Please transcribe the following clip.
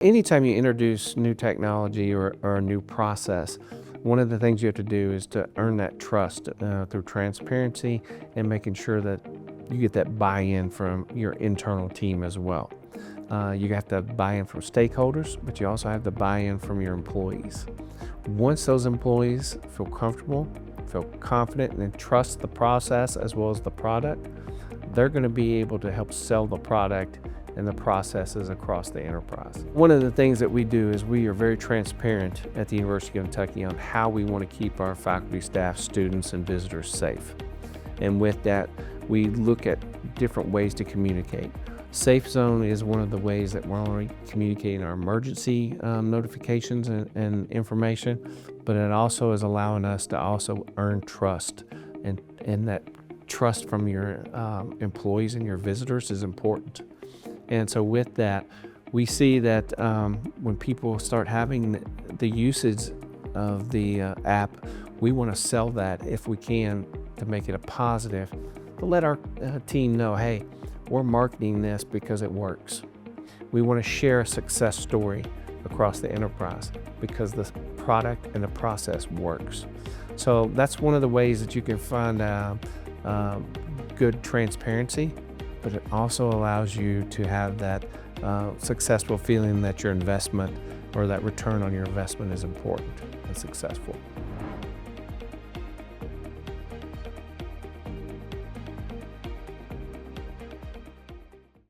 Anytime you introduce new technology or a new process, one of the things you have to do is to earn that trust through transparency and making sure that you get that buy-in from your internal team as well. You have to buy-in from stakeholders, but you also have the buy-in from your employees. Once those employees feel comfortable, feel confident, and trust the process as well as the product, they're going to be able to help sell the product and the processes across the enterprise. One of the things that we do is we are very transparent at the University of Kentucky on how we want to keep our faculty, staff, students, and visitors safe. And with that, we look at different ways to communicate. Safe Zone is one of the ways that we're already communicating our emergency notifications and information, but it also is allowing us to also earn trust, and that trust from your employees and your visitors is important. And so with that, we see that when people start having the usage of the app, we want to sell that if we can to make it a positive, to let our team know, hey, we're marketing this because it works. We want to share a success story across the enterprise because the product and the process works. So that's one of the ways that you can find good transparency, but it also allows you to have that successful feeling that your investment or that return on your investment is important and successful.